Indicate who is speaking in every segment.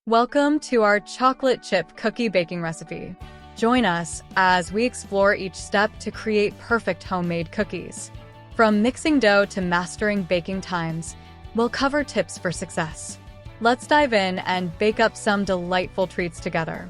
Speaker 1: Welcome to our chocolate chip cookie baking recipe. Join us as we explore each step to create perfect homemade cookies. From mixing dough to mastering baking times, we'll cover tips for success. Let's dive in and bake up some delightful treats together.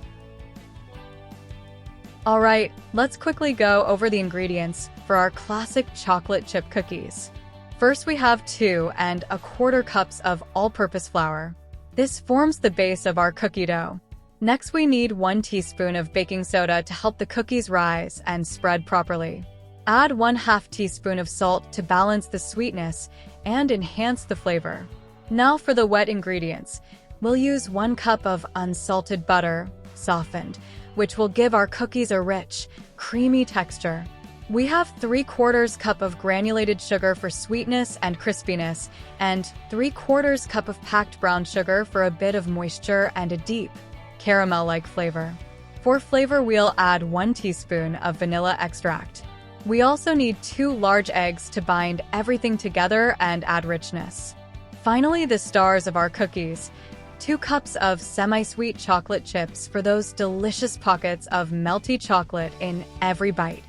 Speaker 1: All right, let's quickly go over the ingredients for our classic chocolate chip cookies. First, we have 2¼ cups of all-purpose flour. This forms the base of our cookie dough. Next, we need 1 teaspoon of baking soda to help the cookies rise and spread properly. Add 1/2 teaspoon of salt to balance the sweetness and enhance the flavor. Now for the wet ingredients. We'll use 1 cup of unsalted butter, softened, which will give our cookies a rich, creamy texture. We have 3/4 cup of granulated sugar for sweetness and crispiness, and 3/4 cup of packed brown sugar for a bit of moisture and a deep, caramel-like flavor. For flavor, we'll add 1 teaspoon of vanilla extract. We also need 2 large eggs to bind everything together and add richness. Finally, the stars of our cookies. 2 cups of semi-sweet chocolate chips for those delicious pockets of melty chocolate in every bite.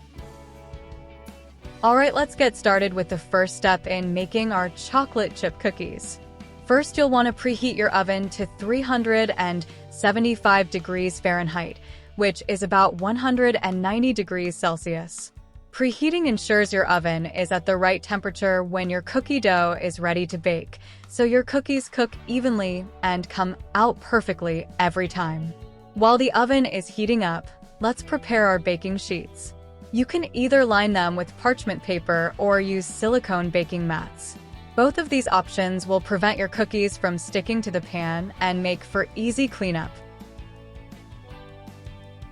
Speaker 1: All right, let's get started with the first step in making our chocolate chip cookies. First, you'll want to preheat your oven to 375 degrees Fahrenheit, which is about 190 degrees Celsius. Preheating ensures your oven is at the right temperature when your cookie dough is ready to bake, so your cookies cook evenly and come out perfectly every time. While the oven is heating up, let's prepare our baking sheets. You can either line them with parchment paper or use silicone baking mats. Both of these options will prevent your cookies from sticking to the pan and make for easy cleanup.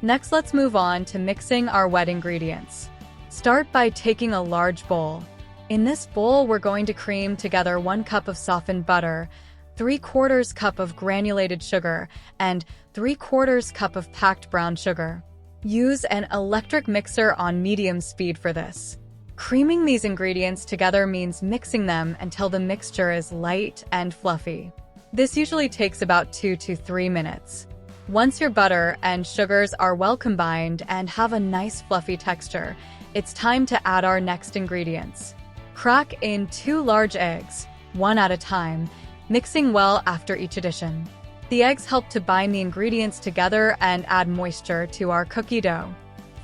Speaker 1: Next, let's move on to mixing our wet ingredients. Start by taking a large bowl. In this bowl, we're going to cream together 1 cup of softened butter, 3/4 cup of granulated sugar, and 3/4 cup of packed brown sugar. Use an electric mixer on medium speed for this. Creaming these ingredients together means mixing them until the mixture is light and fluffy. This usually takes about 2 to 3 minutes. Once your butter and sugars are well combined and have a nice fluffy texture, it's time to add our next ingredients. Crack in 2 large eggs, one at a time, mixing well after each addition. The eggs help to bind the ingredients together and add moisture to our cookie dough.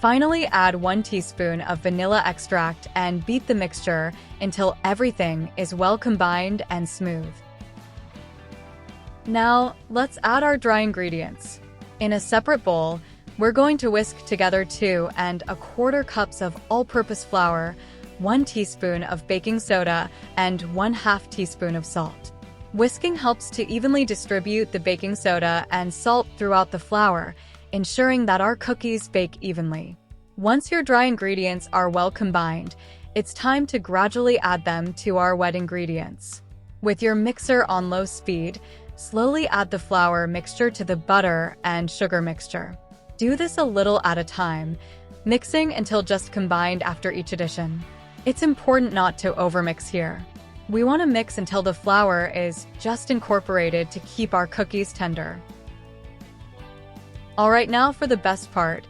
Speaker 1: Finally, add 1 teaspoon of vanilla extract and beat the mixture until everything is well combined and smooth. Now, let's add our dry ingredients. In a separate bowl, we're going to whisk together 2¼ cups of all-purpose flour, 1 teaspoon of baking soda, and 1/2 teaspoon of salt. Whisking helps to evenly distribute the baking soda and salt throughout the flour, ensuring that our cookies bake evenly. Once your dry ingredients are well combined, it's time to gradually add them to our wet ingredients. With your mixer on low speed, slowly add the flour mixture to the butter and sugar mixture. Do this a little at a time, mixing until just combined after each addition. It's important not to overmix here. We want to mix until the flour is just incorporated to keep our cookies tender. All right, now for the best part,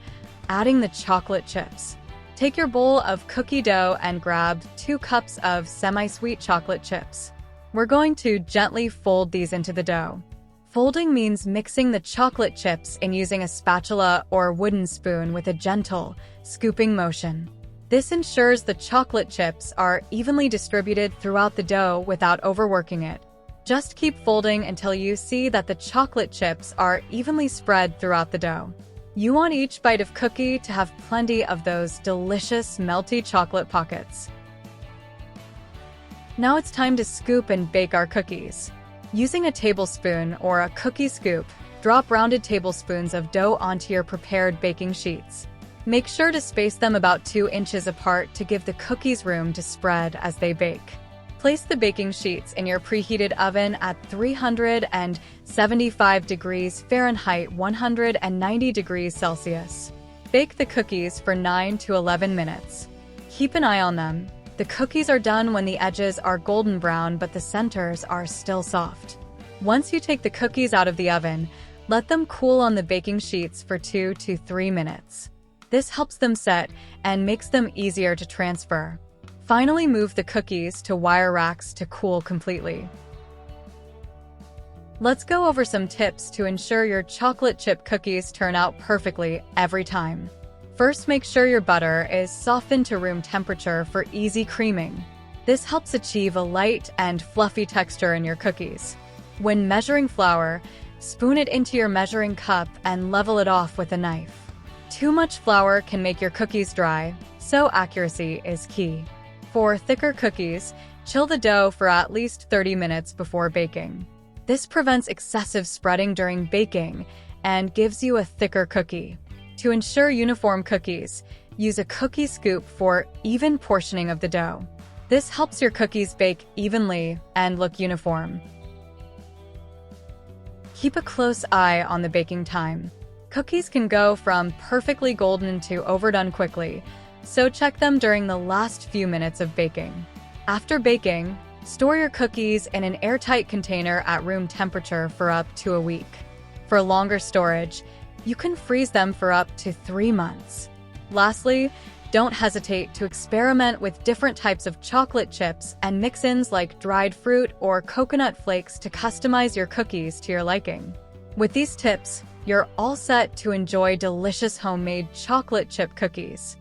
Speaker 1: adding the chocolate chips. Take your bowl of cookie dough and grab 2 cups of semi-sweet chocolate chips. We're going to gently fold these into the dough. Folding means mixing the chocolate chips and using a spatula or wooden spoon with a gentle, scooping motion. This ensures the chocolate chips are evenly distributed throughout the dough without overworking it. Just keep folding until you see that the chocolate chips are evenly spread throughout the dough. You want each bite of cookie to have plenty of those delicious, melty chocolate pockets. Now it's time to scoop and bake our cookies. Using a tablespoon or a cookie scoop, drop rounded tablespoons of dough onto your prepared baking sheets. Make sure to space them about 2 inches apart to give the cookies room to spread as they bake. Place the baking sheets in your preheated oven at 375 degrees Fahrenheit, 190 degrees Celsius. Bake the cookies for 9 to 11 minutes. Keep an eye on them. The cookies are done when the edges are golden brown but the centers are still soft. Once you take the cookies out of the oven, let them cool on the baking sheets for 2 to 3 minutes. This helps them set and makes them easier to transfer. Finally, move the cookies to wire racks to cool completely. Let's go over some tips to ensure your chocolate chip cookies turn out perfectly every time. First, make sure your butter is softened to room temperature for easy creaming. This helps achieve a light and fluffy texture in your cookies. When measuring flour, spoon it into your measuring cup and level it off with a knife. Too much flour can make your cookies dry, so accuracy is key. For thicker cookies, chill the dough for at least 30 minutes before baking. This prevents excessive spreading during baking and gives you a thicker cookie. To ensure uniform cookies, use a cookie scoop for even portioning of the dough. This helps your cookies bake evenly and look uniform. Keep a close eye on the baking time. Cookies can go from perfectly golden to overdone quickly, so check them during the last few minutes of baking. After baking, store your cookies in an airtight container at room temperature for up to a week. For longer storage, you can freeze them for up to 3 months. Lastly, don't hesitate to experiment with different types of chocolate chips and mix-ins like dried fruit or coconut flakes to customize your cookies to your liking. With these tips, you're all set to enjoy delicious homemade chocolate chip cookies.